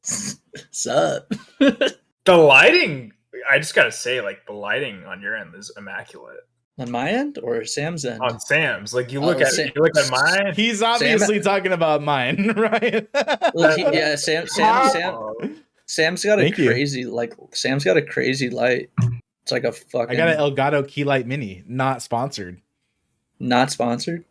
Sup? The lighting, I just gotta say, like the lighting on your end is immaculate. On my end or Sam's end? On Sam's, like you look at mine. He's obviously talking about mine, right? Well, yeah, Sam's got a crazy Sam's got a crazy light. It's like a fucking. I got an Elgato Key Light Mini, not sponsored. Not sponsored.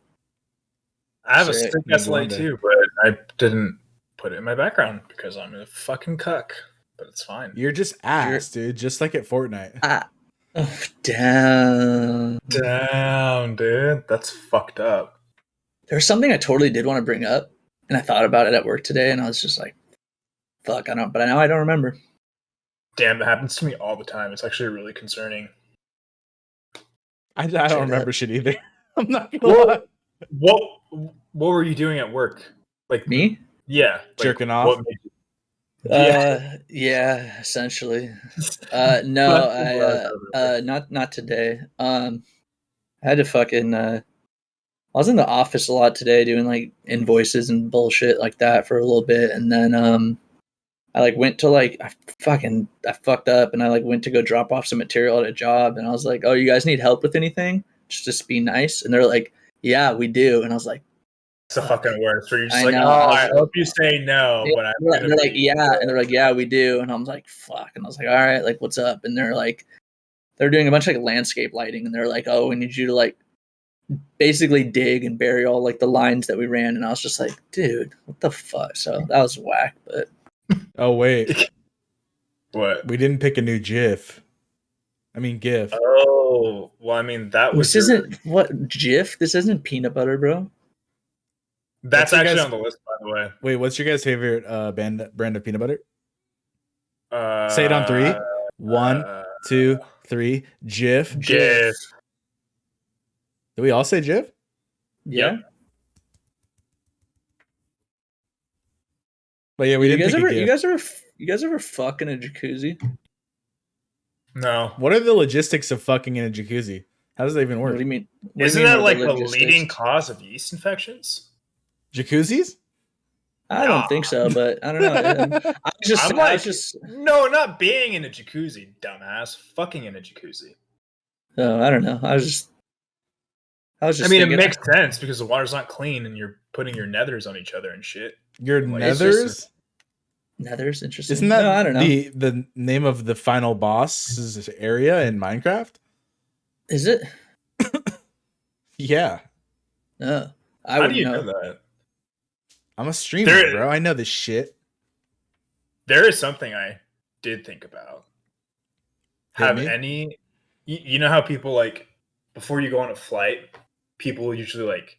I have a stick ass light too, but I didn't put it in my background because I'm a fucking cuck. But it's fine. You're just ass, dude. Just like at Fortnite. Oh, damn, dude. That's fucked up. There's something I totally did want to bring up, and I thought about it at work today, and I was just like, "Fuck, I don't." But now I don't remember. Damn, that happens to me all the time. It's actually really concerning. I don't remember shit either. I'm not gonna lie. What were you doing at work? Like me? Yeah, jerking off. Yeah, essentially. No, not today. I had to fucking. I was in the office a lot today doing like invoices and bullshit like that for a little bit, and then I like went to like I fucked up, and I like went to go drop off some material at a job, and I was like, "Oh, you guys need help with anything? Just be nice." And they're like, "Yeah, we do," and I was like. It's the fucking worst. Where you're just I hope you say no, yeah, but they're like, yeah, and they're like, yeah, we do, and I was like, fuck, and I was like, all right, like, what's up? And they're like, they're doing a bunch of like landscape lighting, and they're like, oh, we need you to like, basically dig and bury all like the lines that we ran, and I was just like, dude, what the fuck? So that was whack, but. Oh wait, what? We didn't pick a new GIF. I mean GIF. Oh well, I mean that was. This isn't what GIF. This isn't peanut butter, bro. That's actually on the list, by the way. Wait, what's your guys' favorite brand of peanut butter? Say it on 3. 1, 2, 3. Jif. Jif. Did we all say Jif? Yeah. But yeah, we didn't. You guys ever fuck in a jacuzzi? No. What are the logistics of fucking in a jacuzzi? How does that even work? What do you mean? Isn't that like the leading cause of yeast infections? Jacuzzis? I don't think so, but I don't know. I just no, not being in a jacuzzi, dumbass. Fucking in a jacuzzi. Oh, I don't know. I was just. I mean, it makes sense because the water's not clean, and you're putting your nethers on each other and shit. Your nethers? Nethers, interesting. Isn't that I don't know. the name of the final boss's area in Minecraft? Is it? Yeah. No, How do you know that? I'm a streamer, bro. I know this shit. There is something I did think about. You know how people like before you go on a flight, people usually like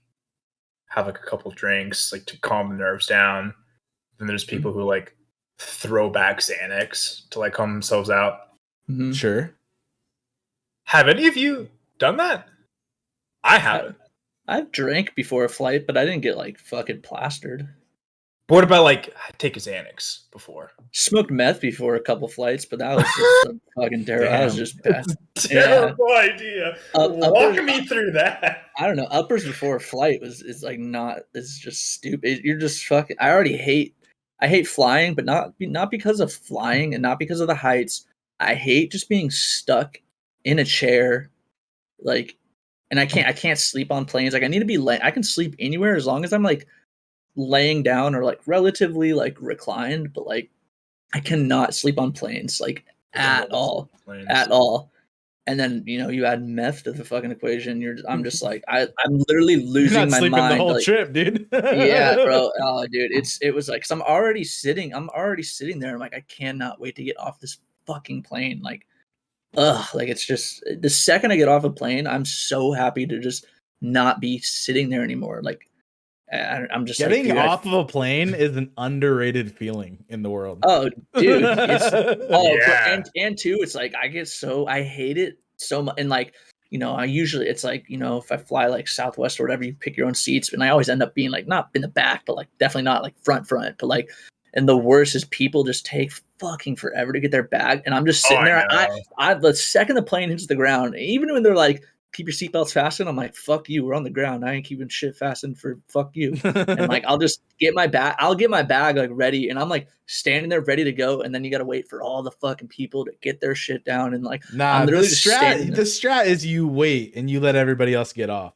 have like a couple drinks like to calm the nerves down. Then there's people who like throw back Xanax to like calm themselves out. Mm-hmm. Sure. Have any of you done that? I haven't. I've drank before a flight, but I didn't get like fucking plastered. But what about like take a Xanax before? Smoked meth before a couple flights, but that was just fucking terrible. That was just bad. Terrible idea. Walk me through that. I don't know. Uppers before a flight is like not. It's just stupid. You're just fucking. I hate flying, but not because of flying and not because of the heights. I hate just being stuck in a chair, like. And I can't sleep on planes. Like I need to be I can sleep anywhere as long as I'm like laying down or like relatively like reclined, but like I cannot sleep on planes like at all. And then you add meth to the fucking equation. I'm just like I'm literally losing my mind the whole like, trip, dude. Yeah, bro. Oh, dude, it was like, 'cause I'm already sitting there. I'm like, I cannot wait to get off this fucking plane. Like. Like it's just the second I get off a plane, I'm so happy to just not be sitting there anymore. Like I'm just getting off of a plane is an underrated feeling in the world. Oh, dude, yeah. And too, it's like I hate it so much. And like I usually it's like if I fly like Southwest or whatever, you pick your own seats, and I always end up being like not in the back, but like definitely not like front, but like. And the worst is people just take fucking forever to get their bag, and I'm just sitting there. I the second the plane hits the ground, even when they're like keep your seatbelts fastened. I'm like, fuck you. We're on the ground. I ain't keeping shit fastened for fuck you. And like, I'll just get my bag. I'll get my bag like ready, and I'm like standing there ready to go. And then you got to wait for all the fucking people to get their shit down. And like, nah, I'm literally the just standing strat. there. The strat is you wait and you let everybody else get off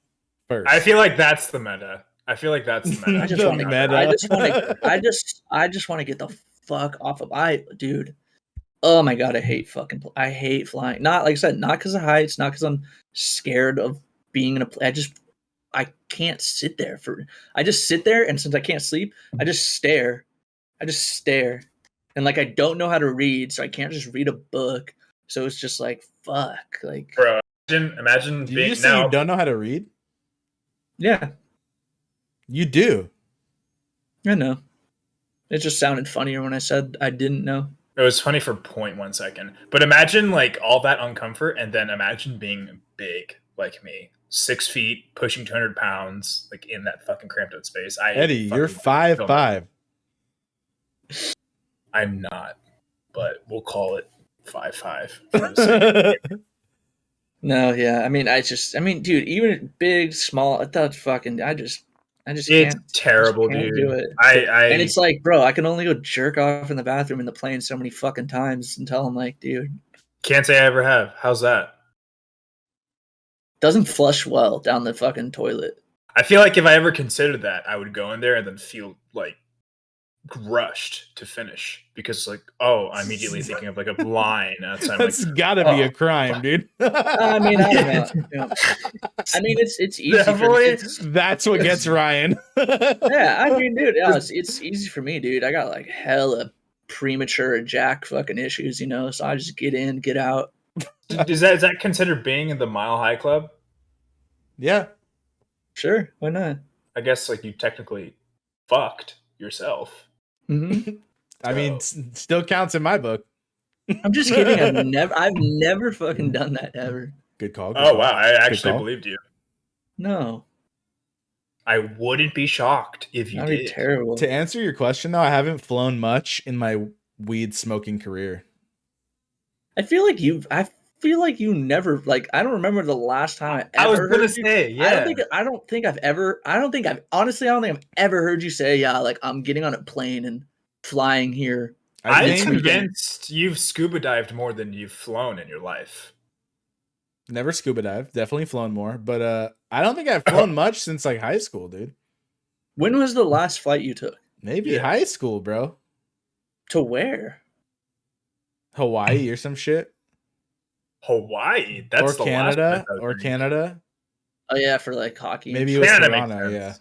first. I feel like that's the meta. I feel like that's the meta. I just The want to. meta. I just want to get the fuck off of. Dude. Oh my god, I hate flying. Not like I said, not because of heights, not because I'm scared of being in a. I can't sit there I just sit there, and since I can't sleep, I just stare. And like I don't know how to read, so I can't just read a book. So it's just like fuck, like. Bro, imagine Did you being just say now. you don't know how to read? Yeah, You do. I know. It just sounded funnier when I said I didn't know. It was funny for 0.1 second. But imagine like all that uncomfort, and then imagine being big like me. 6 feet, pushing 200 pounds, like in that fucking cramped out space. Eddie, you're 5'5". I'm not, but we'll call it 5'5" for the sake. No, yeah. I mean, dude, even big, small, I thought fucking, I just It's can't. terrible, Can't dude. do it. And it's like, bro, I can only go jerk off in the bathroom in the plane so many fucking times until I'm like, dude. Can't say I ever have. How's that? Doesn't flush well down the fucking toilet. I feel like if I ever considered that, I would go in there and then feel like rushed to finish because like, oh, I'm immediately thinking of like a line outside. That's like, gotta be a crime, dude. I mean, I don't know. I mean, it's easy. Definitely. That's what gets Ryan. Yeah, I mean, dude, it's easy for me, dude. I got like hella premature jack fucking issues, you know. So I just get in, get out. Is that considered being in the Mile High Club? Yeah. Sure, why not? I guess like you technically fucked yourself. Mm-hmm. I mean, still counts in my book. I'm just kidding. I've never fucking done that ever. Good call. Oh wow, I actually believed you. No, I wouldn't be shocked if you that'd did. be terrible. To answer your question, though, I haven't flown much in my weed smoking career. I feel like you never like. I don't remember the last time I ever heard you. Yeah. I don't think I've ever heard you say, yeah, like I'm getting on a plane and flying here. I'm convinced you've scuba dived more than you've flown in your life. Never scuba dived. Definitely flown more, but I don't think I've flown much since like high school, dude. When was the last flight you took? Maybe high school, bro. To where? Hawaii or some shit. Hawaii, that's or Canada, or Canada. Oh yeah, for like hockey. Maybe it was Toronto. Yeah.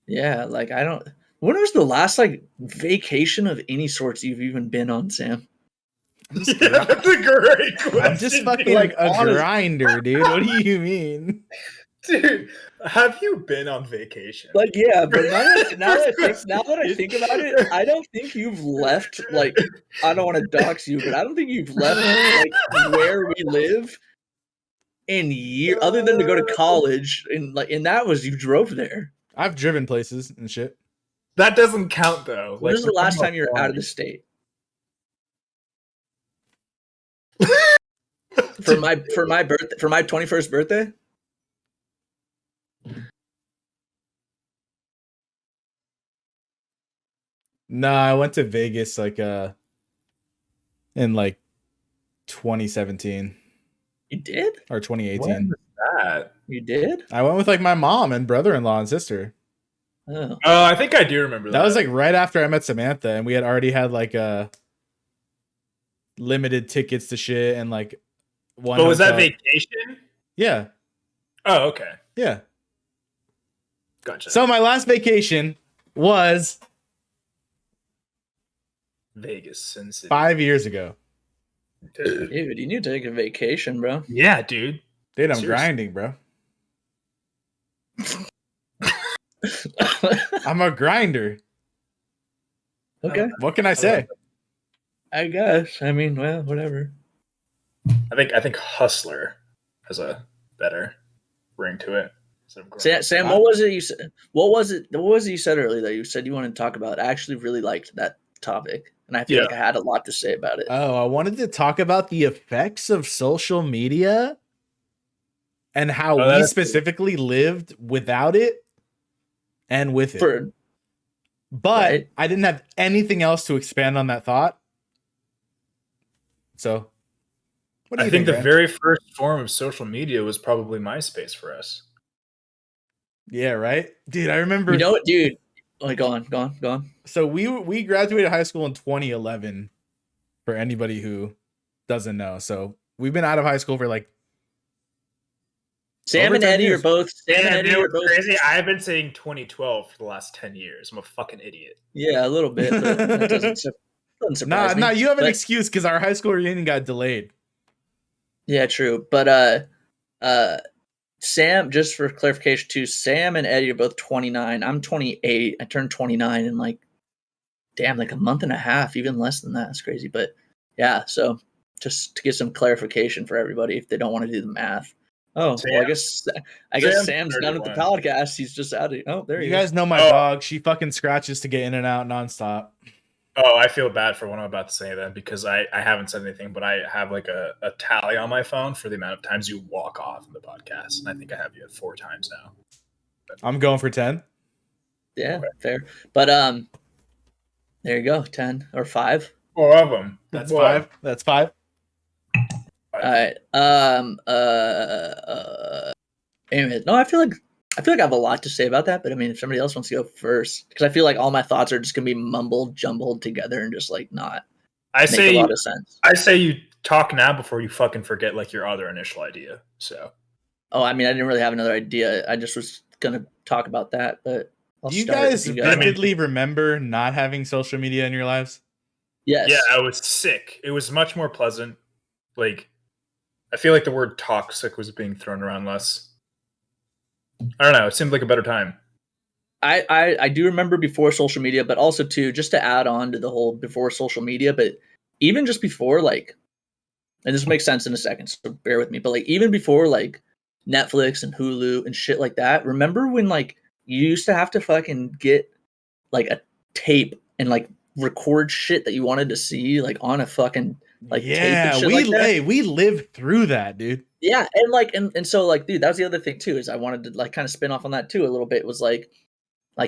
Yeah, like I don't. When was the last like vacation of any sorts you've even been on, Sam? That's a great question. I'm just fucking like a grinder, dude. What do you mean? Dude, have you been on vacation? Like, yeah, but now that I think about it, I don't think you've left, like, I don't want to dox you, but I don't think you've left, like, where we live in years, other than to go to college, and that was, you drove there. I've driven places and shit. That doesn't count, though. When was the last time you were out of the state? for my 21st birthday? No, I went to Vegas like in like 2017. You did? Or 2018. When was that? You did? I went with like my mom and brother-in-law and sister. Oh, I think I do remember that. That was like right after I met Samantha, and we had already had like limited tickets to shit and like one. But was that vacation? Yeah. Oh, okay. Yeah. Gotcha. So my last vacation was Vegas, Sin City. 5 years ago. dude, you need to take a vacation, bro. Yeah, dude. Dude, I'm grinding, bro. I'm a grinder. Okay. What can I say? I guess. I mean, well, whatever. I think hustler has a better ring to it. Sam, what was it you said? What was it you said earlier that you said you wanted to talk about? I actually really liked that topic, and I feel like I had a lot to say about it. Oh, I wanted to talk about the effects of social media and how we specifically lived without it and with it. But right. I didn't have anything else to expand on that thought. So, what do you think? The very first form of social media was probably MySpace for us. Yeah, right, dude. I remember. You know what, dude? Like, go on. So we graduated high school in 2011. For anybody who doesn't know, so we've been out of high school for like. Sam and Eddy are both. Sam and Eddy are both crazy. I've been saying 2012 for the last 10 years. I'm a fucking idiot. Yeah, a little bit. But that doesn't surprise me. Nah, you have an excuse because our high school reunion got delayed. Yeah, true. But Sam, just for clarification too, Sam and Eddy are both 29. I'm 28. I turned 29 in like a month and a half, even less than that. It's crazy. But yeah, so just to get some clarification for everybody if they don't want to do the math. Oh, Sam, well, I guess Sam's done with the podcast. He's just out of. Oh, there you guys know my dog. She fucking scratches to get in and out nonstop. Oh, I feel bad for what I'm about to say then because I haven't said anything, but I have like a tally on my phone for the amount of times you walk off in the podcast, and I think I have you at 4 times now. I'm going for 10. Yeah, okay. Fair. But there you go, 10 or 5. 4 of them. That's 5. That's 5. All right. Anyway, no, I feel like I have a lot to say about that, but I mean, if somebody else wants to go first, because I feel like all my thoughts are just gonna be jumbled together, and just like not make a lot of sense. I say you talk now before you fucking forget like your other initial idea. So. Oh, I mean, I didn't really have another idea. I just was gonna talk about that, but. Do you guys vividly remember not having social media in your lives? Yes. Yeah, I was sick. It was much more pleasant. Like, I feel like the word toxic was being thrown around less. I don't know. It seemed like a better time. I do remember before social media, but also too, just to add on to the whole before social media, but even just before like, and this makes sense in a second, so bear with me, but like even before like Netflix and Hulu and shit like that, remember when like you used to have to fucking get like a tape and like record shit that you wanted to see like on a fucking like tape and shit we lived through that, dude. Yeah, and like and so like dude, that was the other thing too, is I wanted to like kind of spin off on that too a little bit. Was like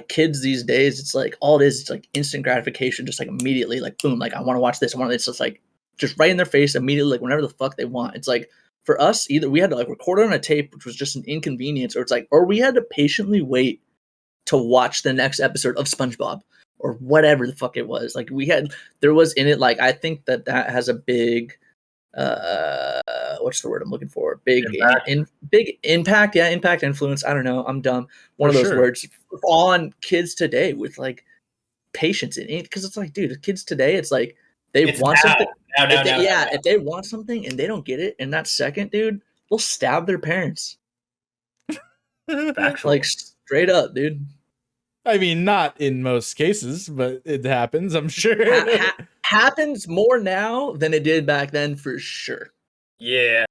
kids these days, it's like all it is, it's like instant gratification, just like immediately, like boom, like I want to watch this, I want this, just like just right in their face immediately, like whenever the fuck they want. It's like for us, either we had to like record it on a tape, which was just an inconvenience, or it's like, or we had to patiently wait to watch the next episode of SpongeBob or whatever the fuck it was. Like there was in it, like I think that has a big what's the word I'm looking for? Big impact. Yeah, impact, influence. I don't know. I'm dumb. One of those words on kids today with like patience in it, because it's like, dude, kids today, it's like they want something. If they want something and they don't get it in that second, dude, they'll stab their parents. Like straight up, dude. I mean, not in most cases, but it happens, I'm sure. Happens more now than it did back then, for sure. Yeah,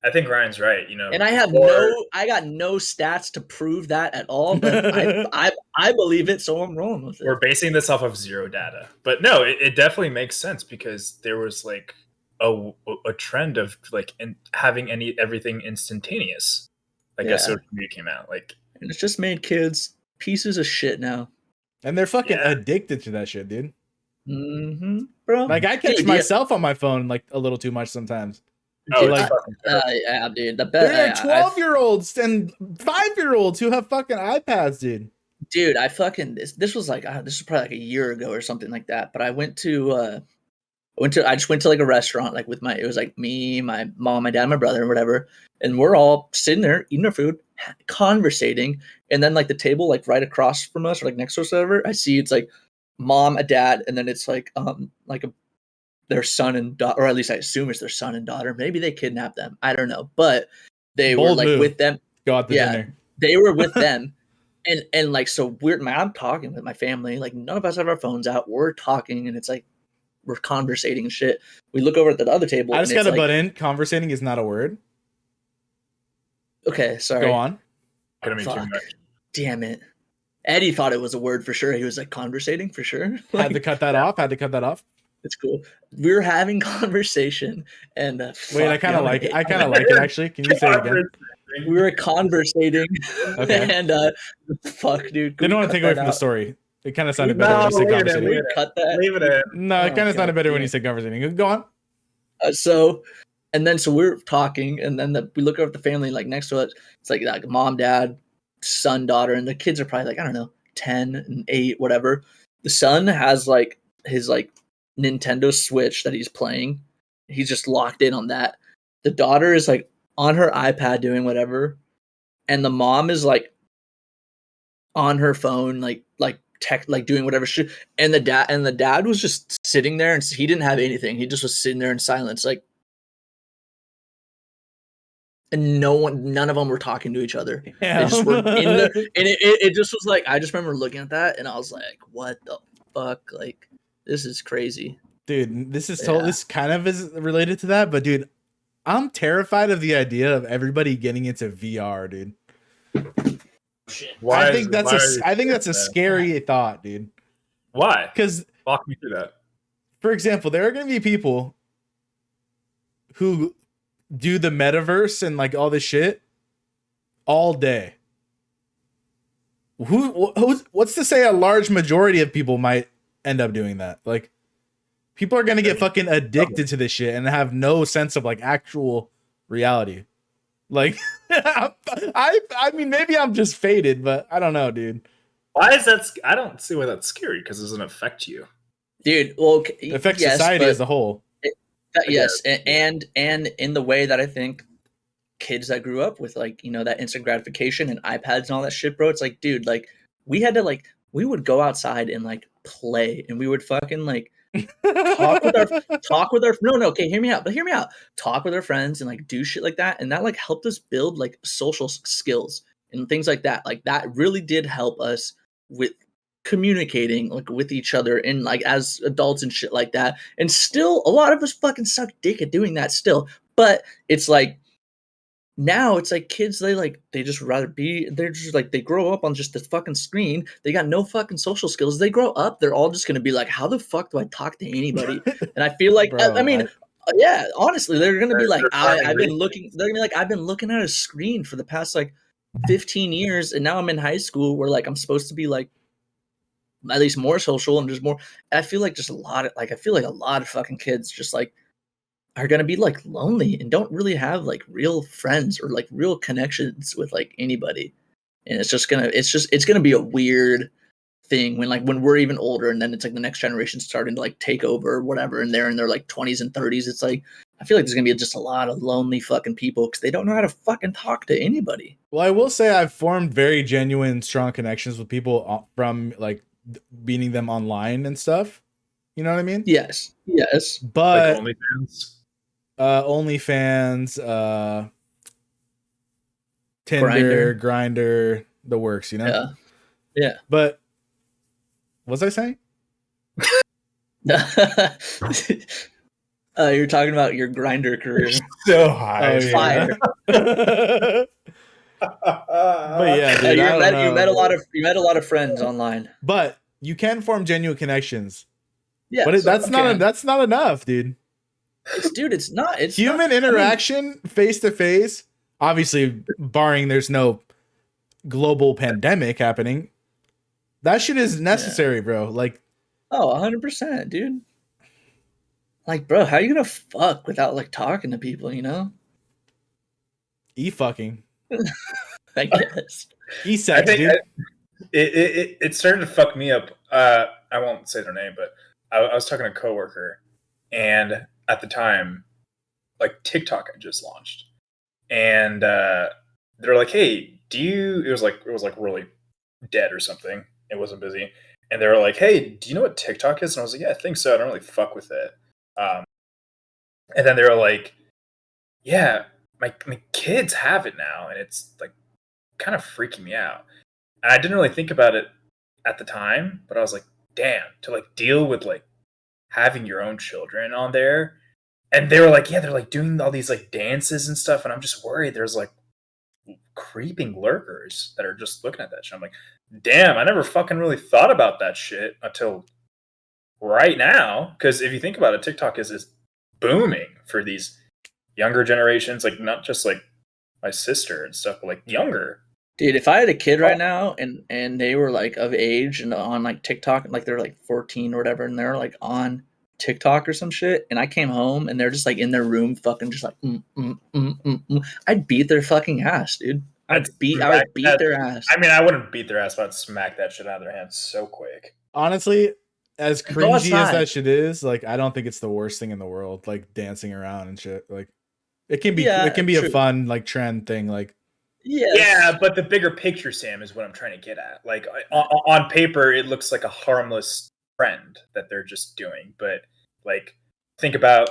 I think Ryan's right. You know, and I got no stats to prove that at all, but I believe it, so I'm rolling with it. We're basing this off of zero data, but no, it definitely makes sense because there was like a trend of like having everything instantaneous. Like as social media came out, like, and it's just made kids pieces of shit now, and they're fucking addicted to that shit, dude. Mm-hmm, bro. Like I catch myself on my phone like a little too much sometimes. Oh, like, yeah, dude. There are 12-year-olds and 5-year-olds who have fucking iPads, dude. Dude, I fucking this was like this was probably like a year ago or something like that. But I just went to like a restaurant, like with it was like me, my mom, my dad, my brother, and whatever, and we're all sitting there eating our food, conversating, and then like the table like right across from us or like next to us, whatever, I see it's like mom, a dad, and then it's like their son and daughter, or at least I assume it's their son and daughter. Maybe they kidnapped them. I don't know, but they were like with them. Go out to dinner. They were with them, and like so weird. I'm talking with my family. Like none of us have our phones out. We're talking, and it's like we're conversating and shit. We look over at the other table. I just gotta butt in. Conversating is not a word. Okay, sorry. Go on. Fuck. Damn it. Eddy thought it was a word for sure. He was like conversating for sure. Had to cut that off. It's cool. We were having conversation and wait, I kind of like it. I kind of like it actually. Can you say it again? We were conversating. Okay. And fuck, dude. Didn't want to take away from the story. It kind of sounded better when you said conversating. Cut that. Leave it in. No, it kind of sounded better when you said conversating. Go on. So we're talking, and then we look over at the family, like next to us. It's like mom, dad, son, daughter, and the kids are probably like, I don't know, 10 and 8, whatever. The son has like his like Nintendo Switch that he's playing. He's just locked in on that. The daughter is like on her iPad doing whatever, and the mom is like on her phone, like doing whatever shit. And the dad was just sitting there, and he didn't have anything. He just was sitting there in silence, like. And none of them were talking to each other. Yeah. They just were in there, and it just was like, I just remember looking at that, and I was like, what the fuck? Like, this is crazy. Dude, this is this kind of is related to that, but dude, I'm terrified of the idea of everybody getting into VR, dude. Shit. I think that's a scary thought, dude. Why? Because walk me through that. For example, there are going to be people who do the metaverse and like all this shit all day. What's to say a large majority of people might end up doing that? Like, people are going to get fucking addicted to this shit and have no sense of like actual reality. Like, I mean, maybe I'm just faded, but I don't know, dude. Why is that? I don't see why that's scary, because it doesn't affect you, dude. Well, it affects society as a whole. Yes, and in the way that I think kids that grew up with like, you know, that instant gratification and iPads and all that shit, bro. It's like, dude, like we would go outside and like play, and we would fucking like talk with our okay, hear me out. Talk with our friends and like do shit like that, and that like helped us build like social skills and things like that. Like that really did help us with communicating like with each other and like as adults and shit like that. And still a lot of us fucking suck dick at doing that still. But it's like now it's like kids, they just rather be, they're just like, they grow up on just the fucking screen. They got no fucking social skills. They grow up, they're all just gonna be like, how the fuck do I talk to anybody? And I feel like Bro, yeah, honestly, they're gonna be like, I've been looking at a screen for the past like 15 years, and now I'm in high school where like I'm supposed to be like at least more social and just more. I feel like just a lot of fucking kids just like are gonna be like lonely and don't really have like real friends or like real connections with like anybody. And it's gonna be a weird thing when we're even older, and then it's like the next generation starting to like take over or whatever, and they're in their like 20s and 30s. It's like I feel like there's gonna be just a lot of lonely fucking people because they don't know how to fucking talk to anybody. Well, I will say I've formed very genuine, strong connections with people from like meeting them online and stuff. You know what I mean? Yes. But like OnlyFans, Tinder, Grindr, the works, you know? Yeah. But what was I saying? You're talking about your Grindr career. So high. Fire. But yeah, dude, you met a lot of friends online. But you can form genuine connections. Yeah, but that's not enough, dude. It's not. It's human interaction face to face. Obviously, barring there's no global pandemic happening, that shit is necessary, bro. Like, 100%, dude. Like, bro, how are you gonna fuck without like talking to people? You know, fucking. I guess sex, dude. It started to fuck me up. I won't say their name, but I was talking to a coworker, and at the time, like TikTok had just launched, and they're like, "Hey, it was like really dead or something. It wasn't busy." And they were like, "Hey, do you know what TikTok is?" And I was like, "Yeah, I think so. I don't really fuck with it." And then they were like, "Yeah, my kids have it now, and it's like kind of freaking me out." And I didn't really think about it at the time, but I was like, "Damn!" To like deal with like having your own children on there. And they were like, "Yeah, they're like doing all these like dances and stuff," and I'm just worried there's like creeping lurkers that are just looking at that shit. I'm like, damn, I never fucking really thought about that shit until right now. Because if you think about it, TikTok is booming for these younger generations, like not just like my sister and stuff, but like younger. Dude, if I had a kid right now and they were like of age and on like TikTok, like they're like 14 or whatever, and they're like on TikTok or some shit, and I came home and they're just like in their room, fucking just like, I'd beat their fucking ass, dude. I would beat their ass. I mean, I wouldn't beat their ass, but I'd smack that shit out of their hands so quick. Honestly, as cringy as that shit is, like I don't think it's the worst thing in the world. Like dancing around and shit, like it can be a fun like trend thing, like. Yes. Yeah, but the bigger picture, Sam, is what I'm trying to get at. Like on paper, it looks like a harmless trend that they're just doing, but like think about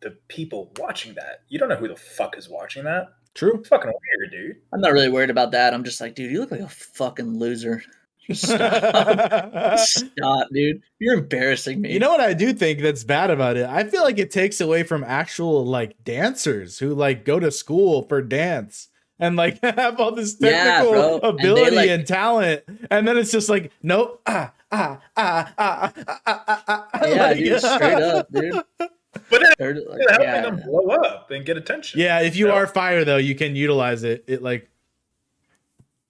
the people watching that. You don't know who the fuck is watching that. True. It's fucking weird, dude. I'm not really worried about that. I'm just like, dude, you look like a fucking loser. Stop. Stop, dude. You're embarrassing me. You know what I do think that's bad about it? I feel like it takes away from actual like dancers who like go to school for dance. And like have all this technical ability and talent, and then it's just like nope, Yeah, like, dude, straight up, dude. But then helping them blow up and get attention. Yeah, if you are fire though, you can utilize it. It like.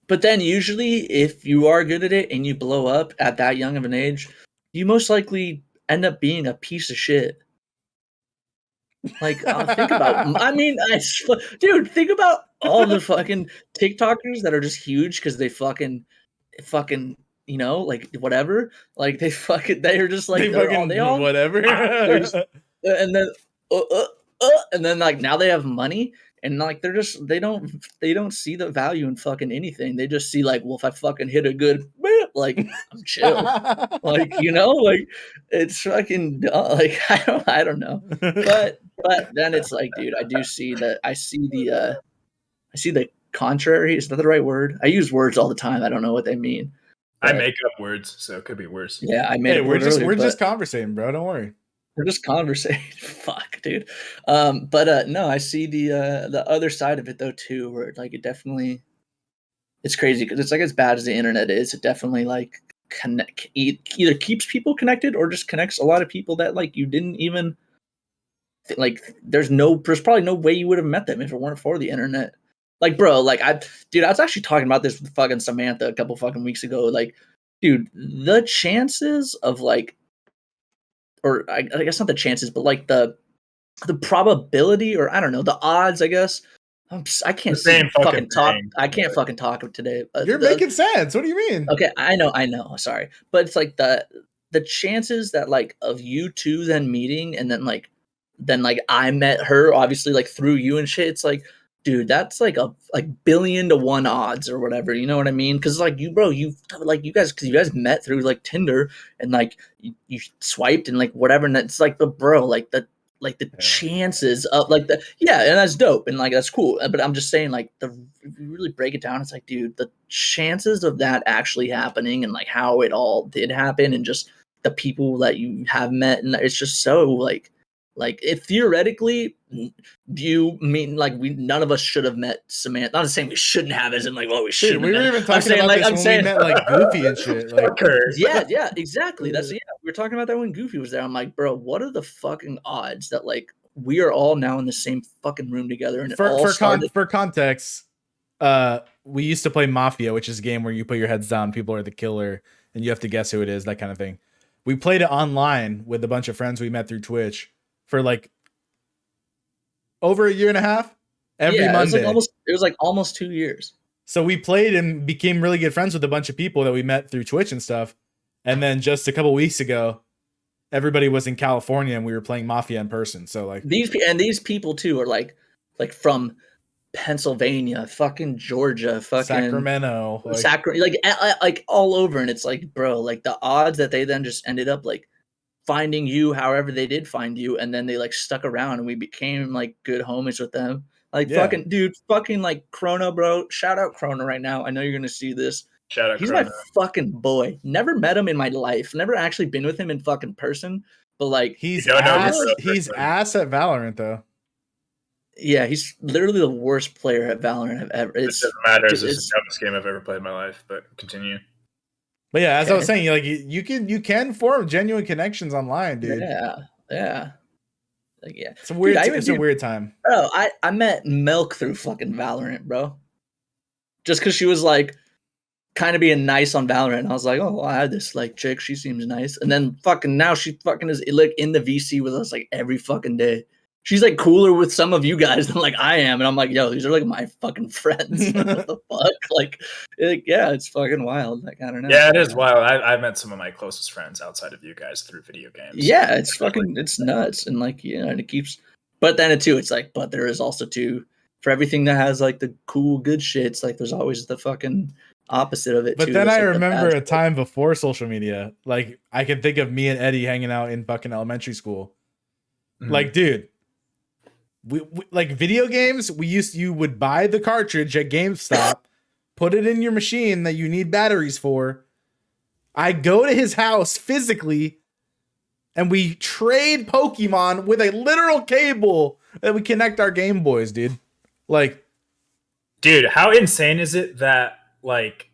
But then usually, if you are good at it and you blow up at that young of an age, you most likely end up being a piece of shit. Like, think about. I mean, dude, think about all the fucking TikTokers that are just huge because they fucking, you know, like whatever. Like they're just like they all whatever. And then, and then like now they have money and like they don't see the value in fucking anything. They just see like, well, if I fucking hit a good, like I'm chill. Like, you know, like it's fucking like I don't know, but then it's like, dude, I see the contrary. Is that the right word? I use words all the time. I don't know what they mean. I make up words, so it could be worse. Yeah, I made. We're just conversating, bro. Don't worry. We're just conversating. Fuck, dude. No, I see the other side of it though too, where like it definitely, it's crazy because it's like as bad as the internet is. It definitely like either keeps people connected or just connects a lot of people that like you didn't even like. There's probably no way you would have met them if it weren't for the internet. Like, bro, like I was actually talking about this with fucking Samantha a couple fucking weeks ago. Like, dude, the chances of like. Or I guess not the chances, but like the probability, or I don't know, the odds. I guess I can't fucking talk. I can't fucking talk today. You're making sense. What do you mean? Okay, I know. Sorry, but it's like the chances that like of you two then meeting and then I met her obviously like through you and shit. It's like, dude, that's like a billion to 1 odds or whatever. You know what I mean? Because like you guys met through like Tinder and like you swiped and like whatever, and it's like, but bro, like the chances of like and that's dope and like that's cool. But I'm just saying, like if you really break it down, it's like, dude, the chances of that actually happening and like how it all did happen and just the people that you have met, and it's just so like if theoretically, do you mean like none of us should have met Samantha? Not saying we shouldn't have, as in like, well, we shouldn't. We were even talking about this when we met like Goofy and shit. Like, yeah, exactly. We were talking about that when Goofy was there. I'm like, bro, what are the fucking odds that like we are all now in the same fucking room together? And for context, we used to play Mafia, which is a game where you put your heads down, people are the killer, and you have to guess who it is, that kind of thing. We played it online with a bunch of friends we met through Twitch for like over a year and a half. Every Monday. It was like almost 2 years. So we played and became really good friends with a bunch of people that we met through Twitch and stuff. And then just a couple weeks ago, everybody was in California and we were playing Mafia in person. So like these people too are like from Pennsylvania, fucking Georgia, fucking Sacramento, like all over. And it's like, bro, like the odds that they then just ended up like finding you however they did find you, and then they like stuck around and we became like good homies with them. Like fucking dude, fucking like Chrono, bro. Shout out Chrono right now. I know you're gonna see this. Shout out He's Chrono. My fucking boy. Never met him in my life. Never actually been with him in fucking person. But like he's ass at Valorant though. Yeah, he's literally the worst player at Valorant I've ever. It doesn't matter. It's the dumbest game I've ever played in my life. But continue. But yeah, as I was saying, like you can form genuine connections online, dude. Yeah. Like, yeah, It's a weird. Dude, It's a weird time. bro. I met Milk through fucking Valorant, bro. Just because she was like kind of being nice on Valorant, and I was like, oh, well, I had this like chick. She seems nice, and then fucking now she fucking is like in the VC with us like every fucking day. She's like cooler with some of you guys than like I am, and I'm like, yo, these are like my fucking friends. Like, what the fuck? Like, yeah, it's fucking wild. Like, I don't know. Yeah, it is wild. I've met some of my closest friends outside of you guys through video games. Yeah, it's fucking, it's nuts, and like, yeah, and it keeps. But then it's like, but there is also too for everything that has like the cool good shit. It's like there's always the fucking opposite of it. But too. then That's, I like, remember a time before social media. Like I can think of me and Eddy hanging out in fucking elementary school. Mm-hmm. Like, dude, we like video games. You would buy the cartridge at GameStop, put it in your machine that you need batteries for. I go to his house physically, and we trade Pokemon with a literal cable that we connect our Game Boys, dude. Like, dude, how insane is it that like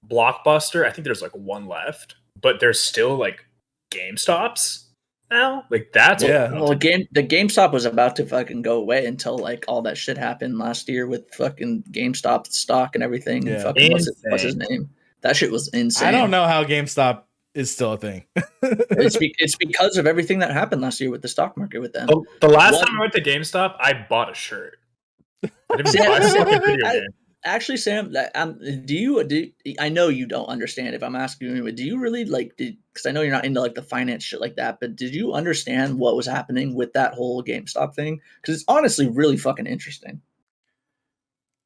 Blockbuster? I think there's like one left, but there's still like GameStops now. Like that's well, the GameStop was about to fucking go away until like all that shit happened last year with fucking GameStop stock and everything. Yeah. And fucking what's his name? That shit was insane. I don't know how GameStop is still a thing. it's because of everything that happened last year with the stock market with them. The last time I went to GameStop, I bought a shirt. I didn't buy a fucking video game. Actually, Sam, do you? I know you don't understand if I'm asking you, but do you really like? Because I know you're not into like the finance shit like that, but did you understand what was happening with that whole GameStop thing? Because it's honestly really fucking interesting.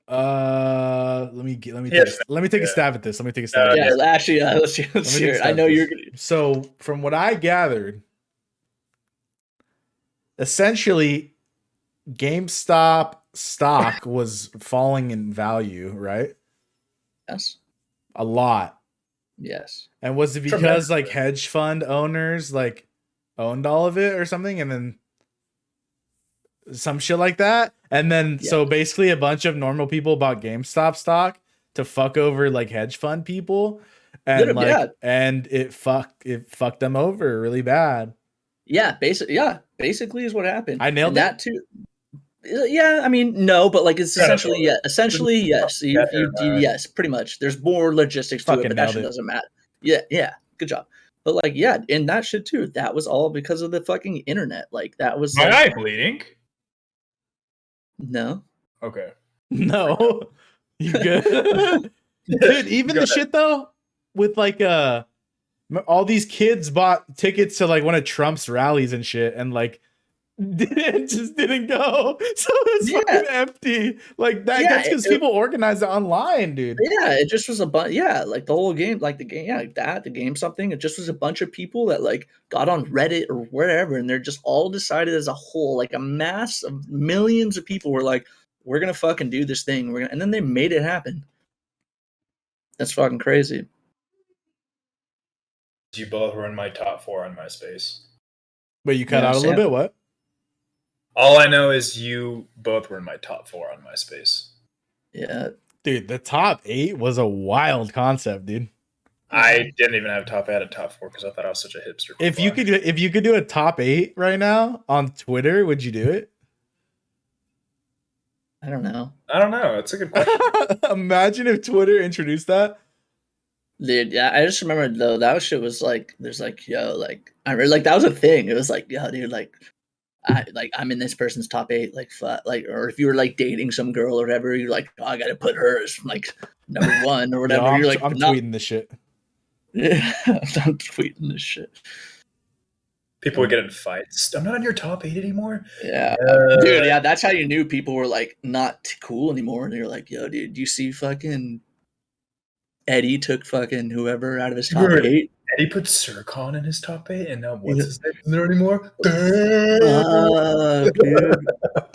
Let me take a stab at this. Actually, let's hear it. I know you're gonna. So, from what I gathered, essentially, GameStop stock was falling in value, right? Yes. A lot. Yes. And was it because like hedge fund owners like owned all of it or something, and then some shit like that? And then so basically a bunch of normal people bought GameStop stock to fuck over like hedge fund people, and and it fucked them over really bad. Yeah, basically is what happened. I nailed that too. Yeah, I mean, no, but like it's essentially yes. Yes, pretty much. There's more logistics to it, but that shit doesn't matter. Yeah, good job. But like, yeah, and that shit too. That was all because of the fucking internet. Like that was my eye bleeding. No. Okay. No. You good? Dude, even the shit though, with like all these kids bought tickets to like one of Trump's rallies and shit, and like didn't go, so it's fucking empty. Like that. That's because people organize it online, dude. Yeah, it just was a bunch. Yeah, like the whole game, like the game, like that, the game something. It just was a bunch of people that like got on Reddit or wherever, and they're just all decided as a whole, like a mass of millions of people were like, "We're gonna fucking do this thing." And then they made it happen. That's fucking crazy. You both were in my top 4 on MySpace. Wait, you cut out a little bit. What? All I know is you both were in my top 4 on MySpace. Yeah. Dude, the top 8 was a wild concept, dude. I didn't even have top 8. I had a top 4 because I thought I was such a hipster. If you could do a top 8 right now on Twitter, would you do it? I don't know. It's a good question. Imagine if Twitter introduced that. Dude, yeah, I just remember though that shit was like, there's like, yo, like I really like that was a thing. It was like, yo, dude, like I'm in this person's top 8, like or if you were like dating some girl or whatever, you're like, oh, I gotta put hers like number 1 or whatever. Yo, you're like, I'm tweeting this shit. Yeah, I'm tweeting this shit. People would get in fights. I'm not in your top 8 anymore. Yeah, dude. Yeah, that's how you knew people were like not cool anymore. And you're like, yo, dude, do you see fucking Eddy took fucking whoever out of his top 8? Eddy put Sircon in his top 8, and now what's his name? Isn't there anymore? Dude.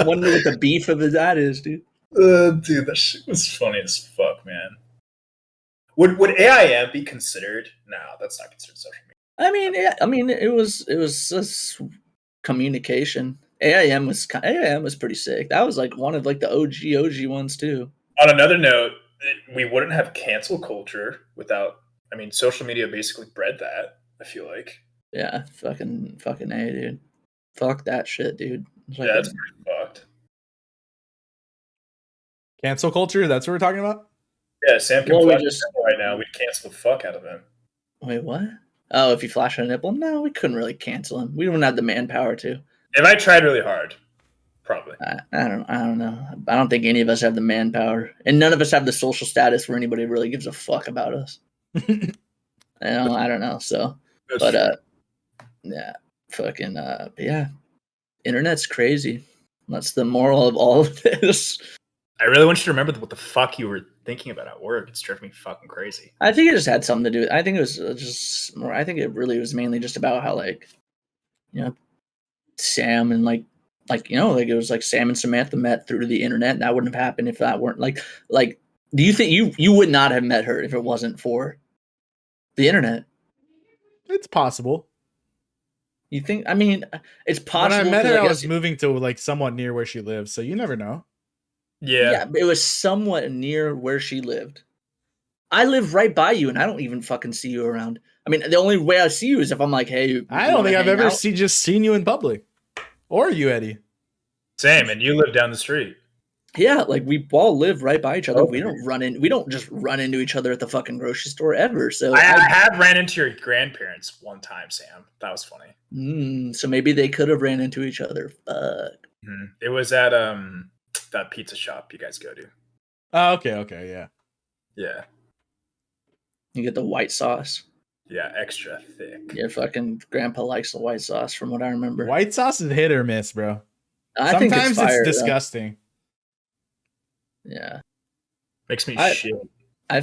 Wonder what the beef of that is, dude. Dude, that shit was funny as fuck, man. Would AIM be considered? No, that's not considered social media. I mean, it was just communication. AIM was pretty sick. That was like one of like the OG ones too. On another note, we wouldn't have cancel culture without. I mean, social media basically bred that. I feel like. Yeah, fucking A, dude. Fuck that shit, dude. It's like Yeah, that's pretty fucked. Cancel culture. That's what we're talking about. Yeah, Sam can Well, we flash just- a nipple right now. We'd cancel the fuck out of him. wait, what? Oh, if you flash a nipple? No, we couldn't really cancel him. We wouldn't have the manpower to. If I tried really hard, probably. I don't know. I don't think any of us have the manpower, and none of us have the social status where anybody really gives a fuck about us. I don't know. So, That's but true. yeah, fucking yeah, internet's crazy. That's the moral of all of this. I really want you to remember what the fuck you were thinking about at work. It's driving me fucking crazy. I think it just had something to do with. I think it was just more. I think it really was mainly just about how Sam and like it was like Sam and Samantha met through the internet. And that wouldn't have happened if that weren't like. Do you think you would not have met her if it wasn't for the internet? It's possible. You think? I mean, it's possible. When I met her, I was guess moving to like somewhat near where she lives, so you never know. Yeah. but it was somewhat near where she lived. I live right by you, and I don't even fucking see you around. I mean, the only way I see you is if I'm like, hey. I don't think I've ever seen you in public, or you, Eddie. Same, and you live down the street. Yeah, like we all live right by each other. Okay. We don't just run into each other at the fucking grocery store ever. So I have ran into your grandparents one time, Sam. That was funny. So maybe they could have ran into each other. Fuck. Mm-hmm. It was at that pizza shop you guys go to. Oh, okay, yeah. Yeah. You get the white sauce. Yeah, extra thick. Yeah, fucking grandpa likes the white sauce from what I remember. White sauce is hit or miss, bro. I think Sometimes it's, fire, disgusting. Though. Yeah. Makes me shit. I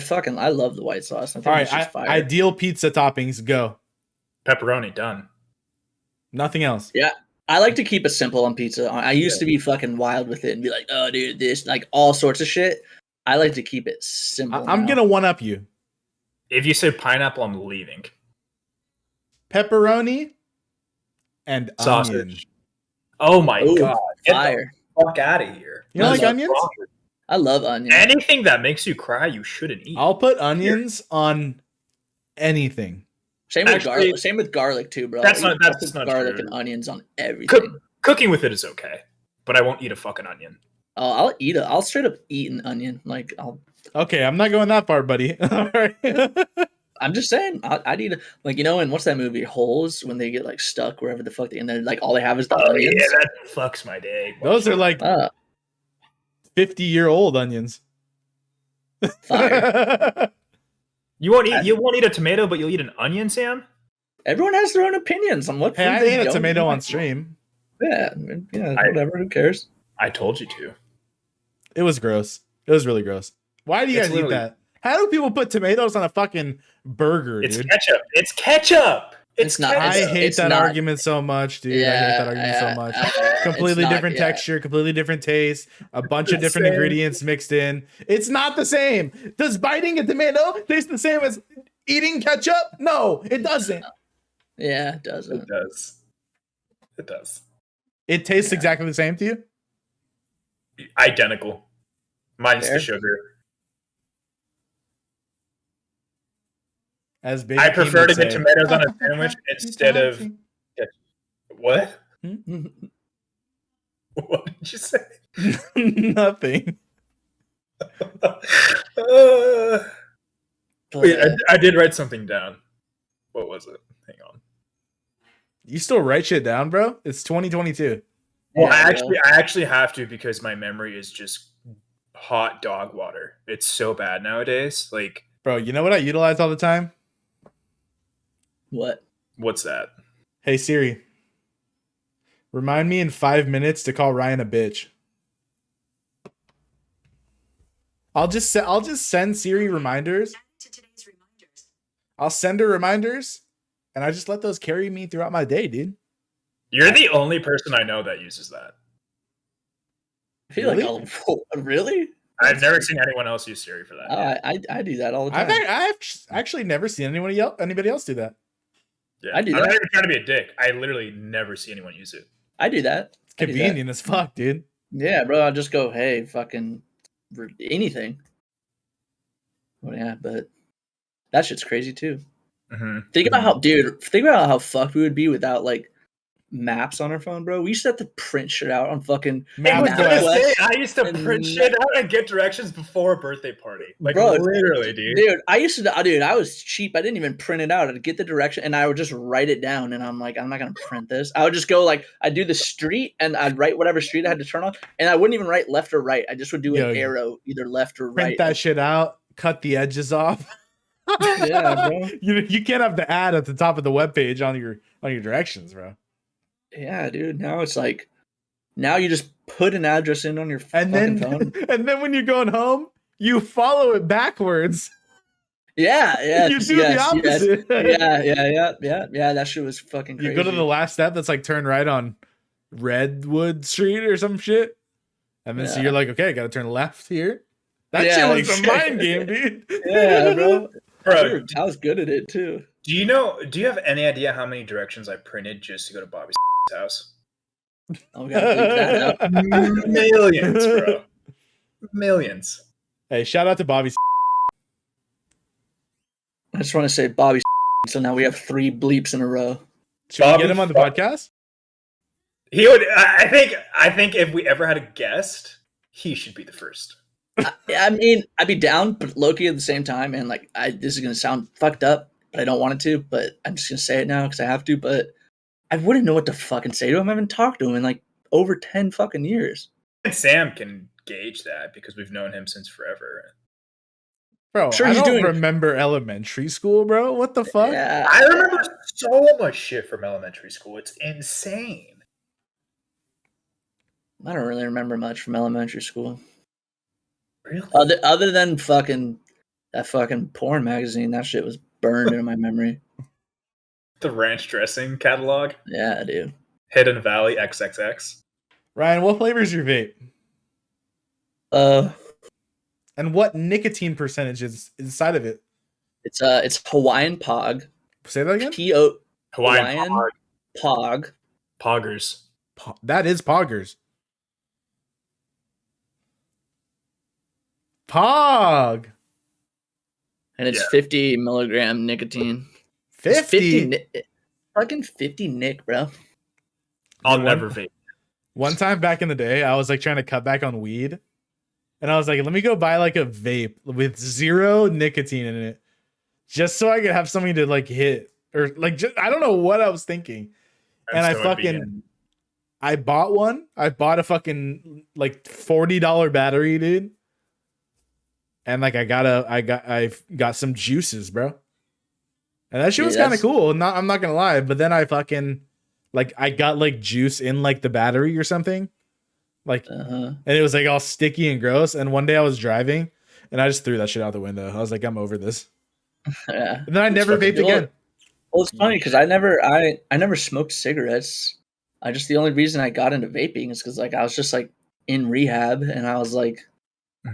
love the white sauce. I think All right, it's just fire. ideal pizza toppings, go. Pepperoni, done. Nothing else. Yeah. I like to keep it simple on pizza. I used to be fucking wild with it and be like, oh, dude, this, like all sorts of shit. I like to keep it simple. I'm going to one-up you. If you say pineapple, I'm leaving. Pepperoni and Sausage. onion. Oh my god. Fire. Get the fuck out of here. You don't like onions? I love onions. Anything that makes you cry, you shouldn't eat. I'll put onions on anything. Same with garlic. Same with garlic too, bro. That's not garlic true. and onions on everything. Cooking with it is okay, but I won't eat a fucking onion. Oh, I'll eat it. I'll straight up eat an onion. Like Okay, I'm not going that far, buddy. All right. I'm just saying, I'd eat it. Like, in what's that movie, Holes, when they get like stuck wherever the fuck and then like all they have is the onions. Yeah, that fucks my day. Those are like 50-year-old onions. Fire. You won't eat a tomato, but you'll eat an onion, Sam? Everyone has their own opinions on what. Hey, I ate a tomato on stream. Yeah, whatever. Who cares? I told you to. It was gross. It was really gross. Why do you guys eat that? How do people put tomatoes on a fucking burger, it's dude? Ketchup. It's ketchup. It's not. I hate that not. argument so much, dude. Yeah, I hate that argument so much. Completely different texture, completely different taste, a bunch of different ingredients mixed in. It's not the same. Does biting a tomato taste the same as eating ketchup? No, it doesn't. Yeah, it doesn't. It does. It does. It tastes exactly the same to you? Identical. Minus the sugar. As big I prefer to get tomatoes on a sandwich instead of what? What did you say? Nothing. Wait, I did write something down. What was it? Hang on. You still write shit down, bro? It's 2022. Well, I actually have to because my memory is just hot dog water. It's so bad nowadays. Like, bro, you know what I utilize all the time? What? What's that? Hey Siri, remind me in 5 minutes to call Ryan a bitch. I'll just send Siri reminders. I'll send her reminders, and I just let those carry me throughout my day, dude. You're the only person I know that uses that. I feel like really? I've never seen anyone else use Siri for that. I do that all the time. I've actually never seen anybody else do that. Yeah, I do I'm that. not even trying to be a dick. I literally never see anyone use it. I do that. It's convenient as fuck, dude. Yeah, bro. I'll just go, hey, fucking anything. Well, yeah, but that shit's crazy too. Mm-hmm. Think about how fucked we would be without like maps on our phone, bro. We used to have to print shit out on fucking Map MapQuest. I used to and print shit out and get directions before a birthday party. Like, Bro, literally, dude. Dude, I used to, dude, I was cheap. I didn't even print it out. I'd get the direction and I would just write it down. And I'm like, I'm not going to print this. I would just go like, I'd do the street and I'd write whatever street I had to turn on. And I wouldn't even write left or right. I just would do an arrow, either left or Print right. that shit out, cut the edges off. Yeah, bro. You can't have the ad at the top of the webpage on your directions, bro. Yeah, dude. Now it's like, now you just put an address in on your And fucking then phone. and then when you're going home, you follow it backwards. Yeah. You do the opposite. Yeah. That shit was fucking crazy. You go to the last step that's like turn right on Redwood Street or some shit. And then so you're like, okay, I gotta turn left here. That shit was a mind game, dude. Yeah, bro. Bro, I was good at it too. do you have any idea how many directions I printed just to go to Bobby's house? Oh, we gotta bleep that out. Millions, bro. Millions. Hey, shout out to Bobby. I just want to say Bobby. So now we have 3 bleeps in a row. Should we get him on the podcast? He would. I think if we ever had a guest, he should be the first. I mean, I'd be down, but low-key at the same time. And like, this is gonna sound fucked up, but I don't want it to. But I'm just gonna say it now because I have to. But I wouldn't know what to fucking say to him. I haven't talked to him in like over 10 fucking years. And Sam can gauge that because we've known him since forever. Bro, Sure, I he's don't doing- remember elementary school, bro. What the fuck? Yeah, I remember so much shit from elementary school. It's insane. I don't really remember much from elementary school. Really? Other than that fucking porn magazine, that shit was burned into my memory. The ranch dressing catalog. Yeah, dude. Hidden Valley XXX. Ryan, what flavor is your vape? And what nicotine percentage is inside of it? It's Hawaiian Pog. Say that again? P-O Hawaiian Pog. Poggers. That is Poggers. Pog. And it's Yeah. 50 milligram nicotine. 50. Fucking 50 Nick, bro. I'll Dude, never vape. One time back in the day, I was like trying to cut back on weed. And I was like, let me go buy like a vape with 0 nicotine in it. Just so I could have something to like hit. Or like, just, I don't know what I was thinking. And I bought one. I bought a fucking like $40 battery, dude. And like I got some juices, bro. And that shit was kind of cool. I'm not gonna lie. But then I fucking like I got like juice in like the battery or something. Like and it was like all sticky and gross. And one day I was driving and I just threw that shit out the window. I was like, I'm over this. Yeah. And then I never vaped again. Well, it's funny because I never smoked cigarettes. The only reason I got into vaping is because like I was just like in rehab and I was like,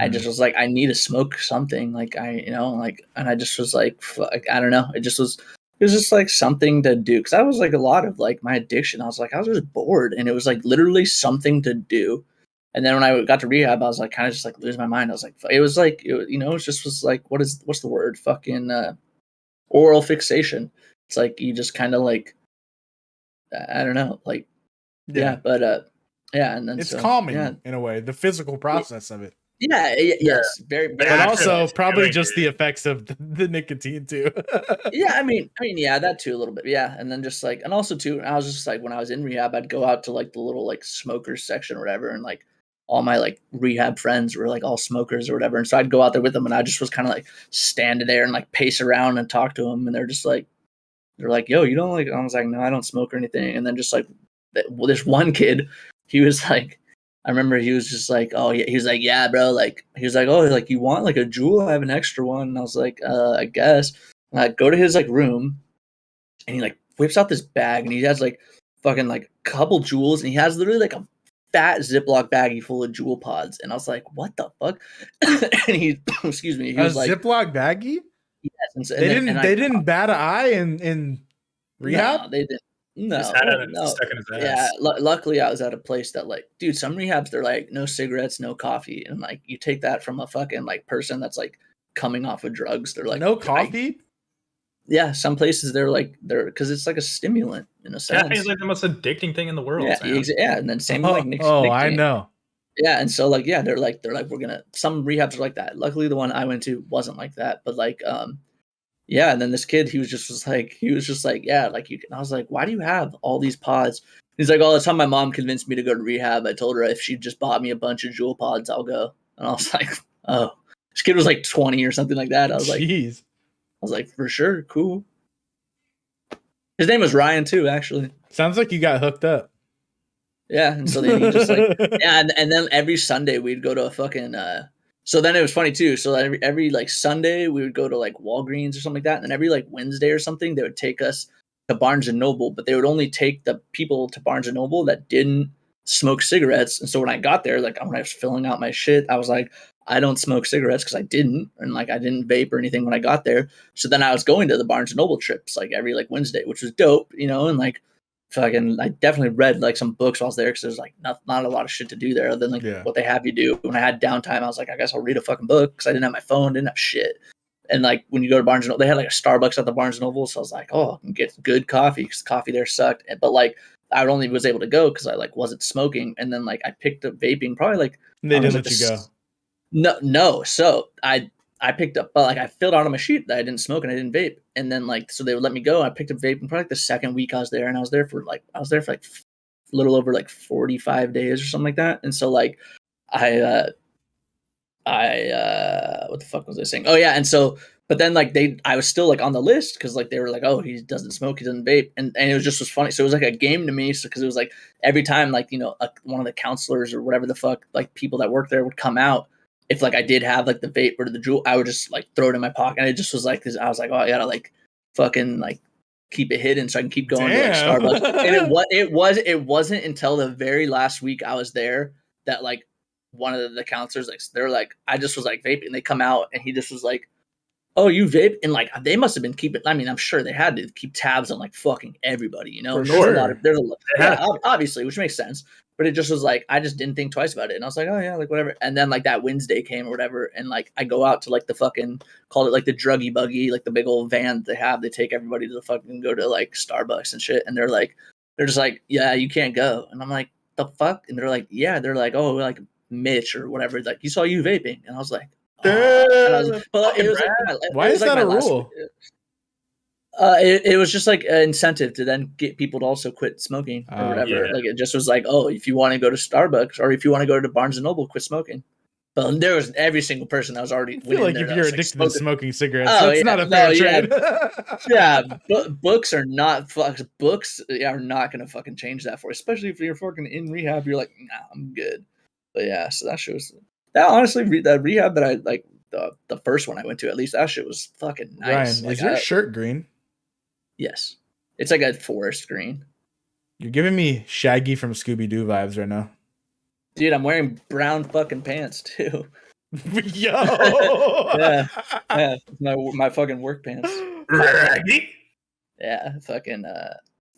I just was like, I need to smoke something. Like and I just was like, I don't know. It was just like something to do. Cause I was like a lot of like my addiction. I was just bored and it was like literally something to do. And then when I got to rehab, I was like, kind of just like losing my mind. I was like, it was like, was like, what's the word? Fucking oral fixation. It's like, you just kind of like, I don't know. Like, yeah. But and then it's calming in a way, the physical process of it. Yeah, yes, very, very. But also probably just the effects of the nicotine too. Yeah, I mean, yeah, that too a little bit. Yeah, and then just like, and also too, I was just like, when I was in rehab, I'd go out to like the little like smokers section or whatever, and like all my like rehab friends were like all smokers or whatever, and so I'd go out there with them, and I just was kind of like standing there and like pace around and talk to them, and they're like, yo, you don't like? I was like, no, I don't smoke or anything, and then just like, this one kid, he was like. I remember he was just like, oh yeah, he was like, yeah, bro, like he was like, oh, like you want like a jewel? I have an extra one. And I was like, I guess. And I go to his like room and he like whips out this bag and he has like fucking like a couple jewels and he has literally like a fat Ziploc baggie full of jewel pods. And I was like, what the fuck? And he excuse me, he was like Ziploc baggie? Yes. They didn't bat an eye in rehab? No, they didn't. No, Just had it stuck in his ass. Yeah, luckily I was at a place that like, dude, some rehabs they're like no cigarettes, no coffee, and like you take that from a fucking like person that's like coming off of drugs. They're like no coffee. yeah, some places they're because it's like a stimulant in a sense. Caffeine is like the most addicting thing in the world. Yeah, man. yeah, and then same with like I know. Yeah, and so like yeah, they're like we're gonna some rehabs are like that. Luckily, the one I went to wasn't like that, but like yeah, and then this kid he was just like yeah, like you can. I was like, why do you have all these pods? He's like, oh, that's how my mom convinced me to go to rehab. I told her if she just bought me a bunch of Juul pods, I'll go. And I was like, oh, this kid was like 20 or something like that. I was like, for sure, cool. His name was Ryan too, actually. Sounds like you got hooked up. Yeah, and so then he just like yeah, and then every Sunday we'd go to a fucking so then it was funny too. So every like Sunday we would go to like Walgreens or something like that, and then every like Wednesday or something they would take us to Barnes and Noble, but they would only take the people to Barnes and Noble that didn't smoke cigarettes. And so when I got there, like when I was filling out my shit, I was like, I don't smoke cigarettes because I didn't, and like I didn't vape or anything when I got there. So then I was going to the Barnes and Noble trips like every like Wednesday, which was dope, you know, and like fucking I definitely read like some books while I was there because there's like not a lot of shit to do there other than like what they have you do. When I had downtime, I was like, I guess I'll read a fucking book because I didn't have my phone, didn't have shit. And like when you go to Barnes and Noble, they had like a Starbucks at the Barnes and Noble, so I was like, oh, I can get good coffee because the coffee there sucked. But like I only was able to go because I like wasn't smoking, and then like I picked up vaping probably like they didn't let you go. No. So I picked up, but like I filled out on my sheet that I didn't smoke and I didn't vape, and then like so they would let me go. I picked up vaping probably like the second week I was there, and I was there for like a little over like 45 days or something like that. And so like I what the fuck was I saying? Oh yeah, and so but then like I was still like on the list because like they were like, oh, he doesn't smoke, he doesn't vape, and it was funny. So it was like a game to me, so because it was like every time like you know one of the counselors or whatever the fuck like people that work there would come out. If like I did have like the vape or the Juul, I would just like throw it in my pocket. And it just was like, cause I was like, oh, I gotta like fucking like keep it hidden so I can keep going to like Starbucks. And it wasn't until the very last week I was there that like one of the counselors, like they're like, I just was like vaping. And they come out and he just was like, oh, you vape? And like they must have been keeping. I mean, I'm sure they had to keep tabs on like fucking everybody, you know. There's a lot, yeah, obviously, which makes sense. But it just was like I just didn't think twice about it, and I was like, oh yeah, like whatever. And then like that Wednesday came or whatever, and like I go out to like the fucking call it like the druggy buggy, like the big old van they have. They take everybody to the fucking go to like Starbucks and shit, and they're just like, yeah, you can't go. And I'm like, the fuck? And they're like, yeah, they're like, oh, like Mitch or whatever, like he saw you vaping, and I was like. Why is that a rule? It was just like an incentive to then get people to also quit smoking or whatever. Yeah. Like it just was like, oh, if you want to go to Starbucks or if you want to go to Barnes and Noble, quit smoking. But there was every single person that was already. I feel like if you're addicted to smoking cigarettes, that's not a fair trade. Yeah, books are not books are not going to fucking change that for you. Especially if you're fucking in rehab, you're like, nah, I'm good. But yeah, so that shit was. That honestly, that rehab that I like, the first one I went to, at least that shit was fucking nice. Ryan, is your shirt green? Yes, it's like a forest green. You're giving me Shaggy from Scooby Doo vibes right now, dude. I'm wearing brown fucking pants too. Yo, yeah, my fucking work pants. Yeah, fucking.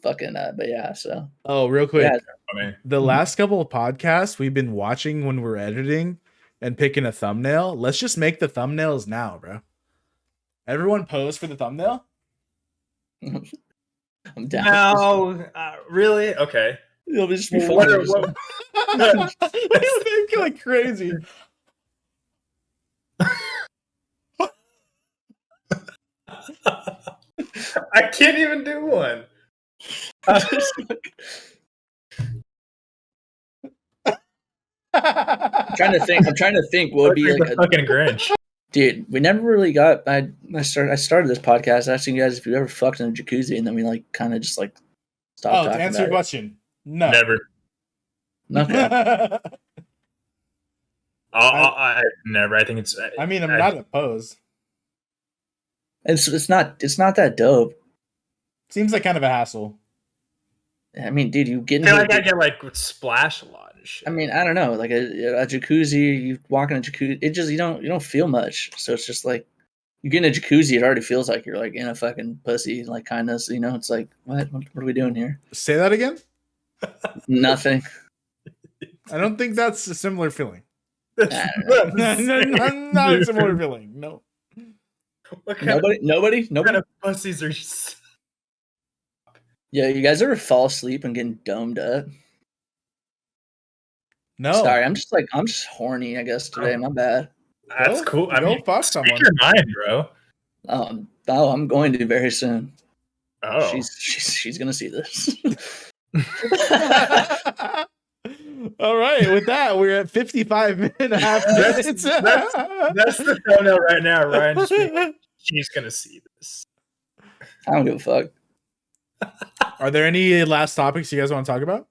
But yeah, so. Oh, real quick, the last couple of podcasts we've been watching when we're editing. And picking a thumbnail. Let's just make the thumbnails now, bro. Everyone pose for the thumbnail. I'm down. No, really? Okay. It'll just be fun. What you think? Like crazy. I can't even do one. I'm trying to think what would be like a fucking Grinch. Dude, we never really got I started this podcast asking you guys if you ever fucked in a jacuzzi, and then we like kind of just like stopped. To answer your question, no. Never. Okay. I never. I think it's I'm not opposed. It's not that dope. Seems like kind of a hassle. I mean, dude, you get I get like splash a lot and shit. I mean, I don't know, like a jacuzzi. You walk in a jacuzzi, it just you don't feel much. So it's just like you get in a jacuzzi, it already feels like you're like in a fucking pussy, like kind of. You know, it's like what are we doing here? Say that again. Nothing. I don't think that's a similar feeling. Not a similar feeling. No. What kind Nobody. of pussies are you? Yeah, you guys ever fall asleep and getting domed up? No. Sorry, I'm just horny, I guess, today. My bad. That's cool. I mean, fuck speak someone. your mind, bro. I'm going to very soon. Oh, She's gonna see this. All right, with that, we're at 55 and a half minutes. that's the thumbnail right now, Ryan. Just being like, she's gonna see this. I don't give a fuck. Are there any last topics you guys want to talk about?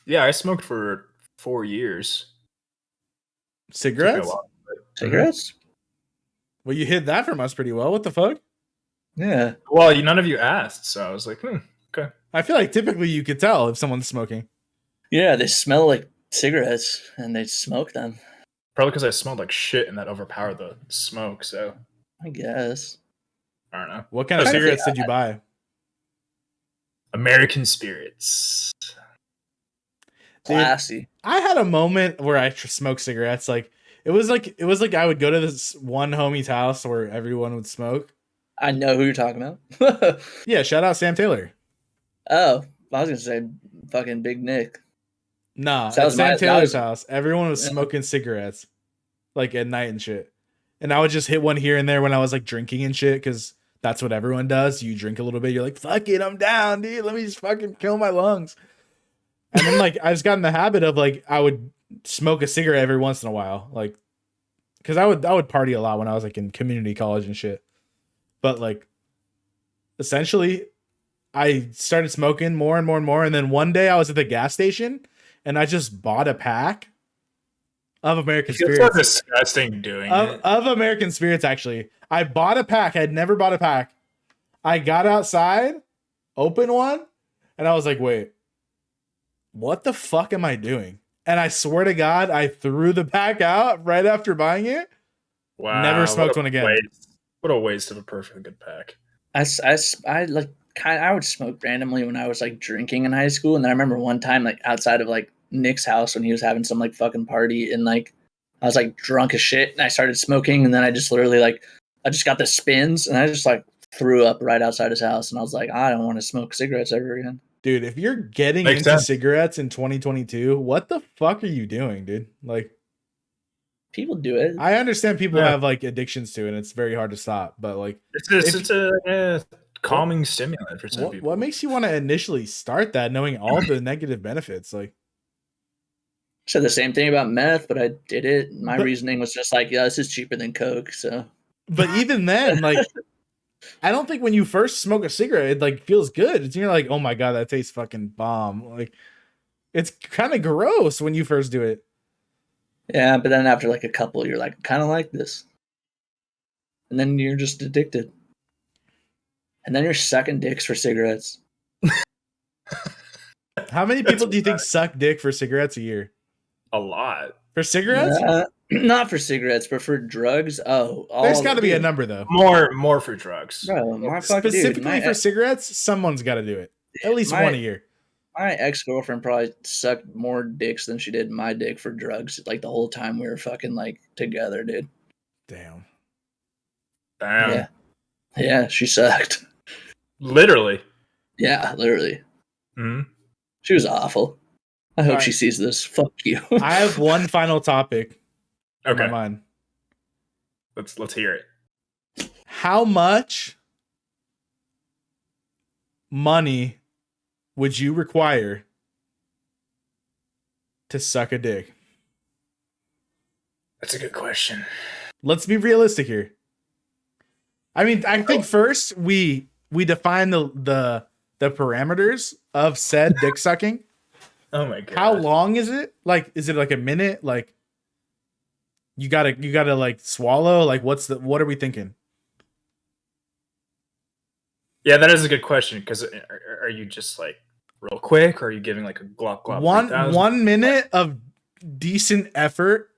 Yeah, I smoked for 4 years. Cigarettes? Cigarettes? Well, you hid that from us pretty well. What the fuck? Yeah. Well, none of you asked, so I was like, okay. I feel like typically you could tell if someone's smoking. Yeah, they smell like cigarettes and they smoke them. Probably because I smelled like shit and that overpowered the smoke, so I guess. I don't know. What kind of cigarettes did you buy? American Spirits. Classy. Dude, I had a moment where I smoked cigarettes. Like it was like I would go to this one homie's house where everyone would smoke. I know who you're talking about. Yeah, shout out Sam Taylor. Oh, I was gonna say fucking Big Nick. Nah, So at Sam Taylor's house, everyone was smoking cigarettes, like at night and shit. And I would just hit one here and there when I was like drinking and shit, because that's what everyone does. You drink a little bit, you're like, fuck it, I'm down, dude. Let me just fucking kill my lungs. And then like I just got in the habit of like I would smoke a cigarette every once in a while, like because I would party a lot when I was like in community college and shit. But like essentially, I started smoking more and more and more, and then one day I was at the gas station and I just bought a pack of American Spirits. It's so disgusting doing it. Of American Spirits, actually. I bought a pack. I had never bought a pack. I got outside, opened one, and I was like, wait, what the fuck am I doing? And I swear to God, I threw the pack out right after buying it. Wow. Never smoked one again. What a waste of a perfectly good pack. I would smoke randomly when I was like drinking in high school, and then I remember one time like outside of like Nick's house when he was having some like fucking party, and like I was like drunk as shit, and I started smoking, and then I just literally like I just got the spins, and I just like threw up right outside his house, and I was like, I don't want to smoke cigarettes ever again. Dude, if you're getting Makes into sense. cigarettes in 2022, what the fuck are you doing, dude? Like, people do it. I understand people have like addictions to it, and it's very hard to stop, but like It's a calming stimulant for some people. What makes you want to initially start that knowing all the negative benefits? Like, Said the same thing about meth, but I did it. My reasoning was just like, yeah, this is cheaper than Coke. So, but even then, like, I don't think when you first smoke a cigarette, it like feels good. It's you're like, oh my god, that tastes fucking bomb. Like, it's kind of gross when you first do it. yeah, but then after like a couple, you're like, kind of like this, and then you're just addicted, and then you're sucking dicks for cigarettes. How many people do you think suck dick for cigarettes a year? A lot. For cigarettes? Not for cigarettes, but for drugs. Oh, there's got to be a number though. More for drugs. Bro, specifically for cigarettes, someone's got to do it. At least one a year. My ex-girlfriend probably sucked more dicks than she did my dick for drugs. Like the whole time we were fucking like together, dude. Damn. Yeah, she sucked. Literally. Yeah, literally. Mm-hmm. She was awful. I hope she sees this. Fuck you. I have one final topic. Okay. In my mind. Let's hear it. How much money would you require to suck a dick? That's a good question. Let's be realistic here. I mean, I think first we define the parameters of said dick sucking. Oh my god. How long is it? Like, is it like a minute? Like, you gotta like swallow? Like, what are we thinking? Yeah, that is a good question, because are you just like real quick, or are you giving like a glop glop? 1 minute of decent effort,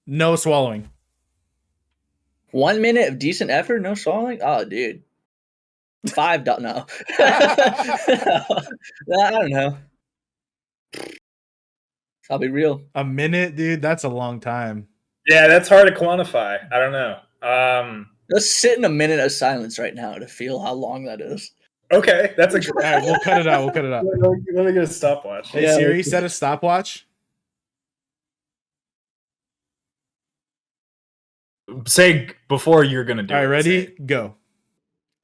no swallowing. 1 minute of decent effort, no swallowing? Oh, dude. $5. No. I don't know. I'll be real. A minute, dude, that's a long time. Yeah, that's hard to quantify. I don't know. Let's sit in a minute of silence right now to feel how long that is. Okay, that's a All right, we'll cut it out. We'll cut it out. Let me get a stopwatch. Hey Yeah, Siri, set a stopwatch. Say before you're gonna do All right, it. ready? Say Go.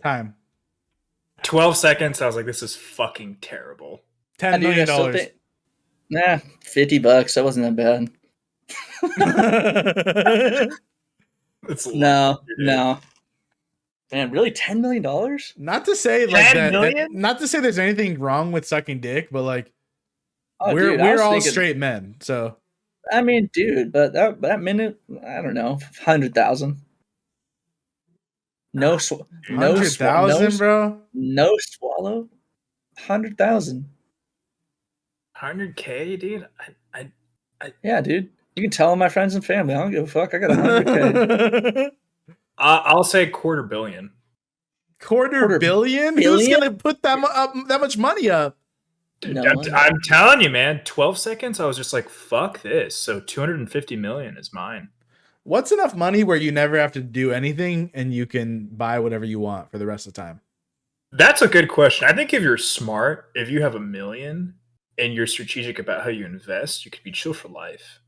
Time. 12 seconds. I was like, this is fucking terrible. $10 million. Nah, $50. That wasn't that bad. It's No. Man, really, $10 million? Not to say like 10 that. million? Not to say there's anything wrong with sucking dick, but like Oh, we're dude, I was all thinking- straight men, so I mean, dude, but that minute, I don't know, 100,000. No, 100,000, bro. No swallow, 100,000. 100K, dude. Yeah, dude. You can tell my friends and family. I don't give a fuck. I got 100K. I'll say $250 million. Quarter billion? Who's gonna put that much money up? Dude, No I'm telling you, man. 12 seconds. I was just like, fuck this. So 250 million is mine. What's enough money where you never have to do anything and you can buy whatever you want for the rest of the time? That's a good question. I think if you're smart, if you have $1 million and you're strategic about how you invest, you could be chill for life.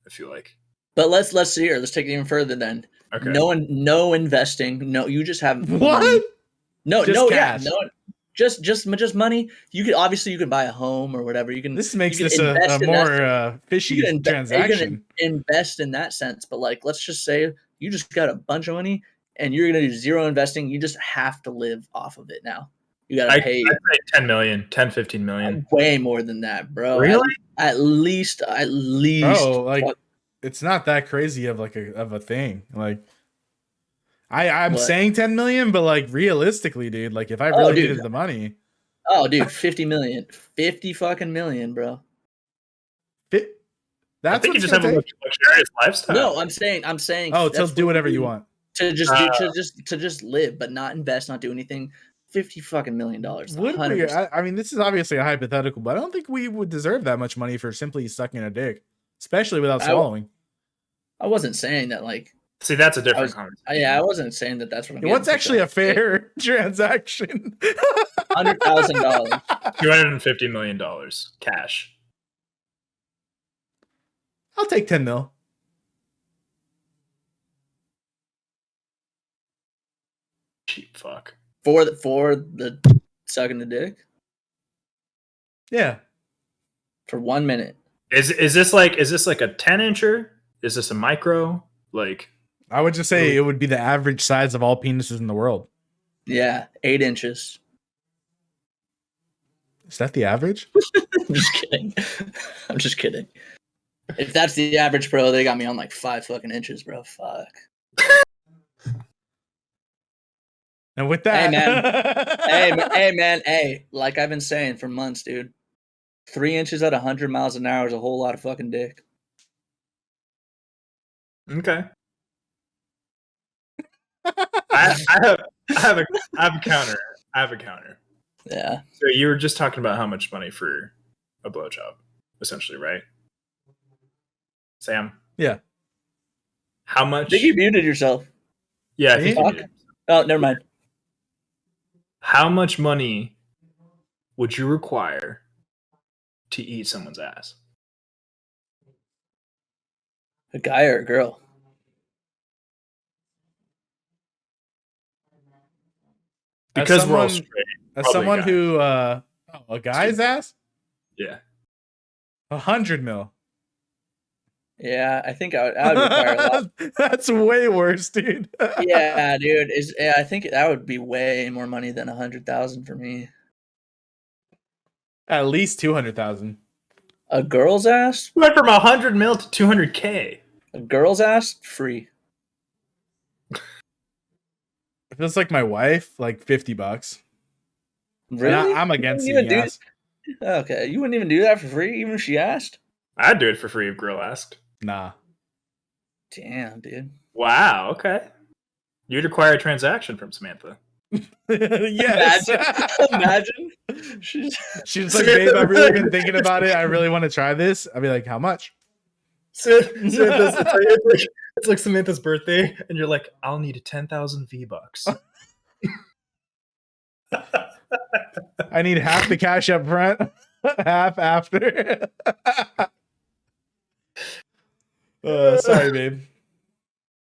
I feel like. But let's see here. Let's take it even further then. Okay. No investing. No, you just have What? money. No, Just no, cash. yeah, no. Just money. You could obviously you can buy a home or whatever. You can. This makes you can this invest a in more that- fishy you can transaction. invest in that sense, but like, let's just say you just got a bunch of money and you're gonna do zero investing. You just have to live off of it now. You gotta pay I'd say 10 million, 10, 15 million. way more than that, bro. Really? At least. Bro, like it's not that crazy of like a thing. Like I'm What? saying 10 million, but like realistically, dude, like if I really dude. needed the money, Oh, dude, 50 million, 50 fucking million, bro. that's I think what you it's just gonna have a take. luxurious lifestyle. No, I'm saying. Oh, that's to do what whatever you want. to just live, but not invest, not do anything. $50 fucking million. Would we? I mean, this is obviously a hypothetical, but I don't think we would deserve that much money for simply sucking a dick, especially without swallowing. I wasn't saying that like. See, that's a different conversation. Yeah, I wasn't saying that. That's what I'm. What's actually a fair transaction? $100,000. $250 million cash. I'll take 10 mil. Cheap fuck. For the sucking the dick Yeah. for 1 minute. Is this like a 10-incher? Is this a micro? Like, I would just say it would be the average size of all penises in the world. Yeah, 8 inches. Is that the average? I'm just kidding. I'm just kidding. If that's the average, bro, they got me on like 5 fucking inches, bro. Fuck. And with that, Hey, man. Hey, like I've been saying for months, dude. 3 inches at 100 miles an hour is a whole lot of fucking dick. okay. I have a counter. I have a counter. Yeah. So you were just talking about how much money for a blowjob, essentially, right? Sam? Yeah. How much? I think you muted yourself. Yeah, I think you Fuck. did. Oh, never mind. How much money would you require to eat someone's ass? A guy or a girl? Because we're all straight. As Probably someone a guy. who a guy's ass? Yeah. 100 mil. Yeah, I think I would require a lot. That's way worse, dude. Yeah, dude. I think that would be way more money than 100,000 for me. At least 200,000. A girl's ass? Went from 100 mil to 200K. A girl's ass? Free. If it's like my wife, like $50. Really? And I'm against You wouldn't eating even ass. Okay, you wouldn't even do that for free, even if she asked? I'd do it for free if girl asked. Nah. Damn, dude. Wow, okay. You'd require a transaction from Samantha. Yes. Imagine. She's like, babe, I've really been thinking about it. I really want to try this. I'd be like, how much? Samantha's, it's like Samantha's birthday, and you're like, I'll need 10,000 V-Bucks. I need half the cash up front, half after. Sorry, babe.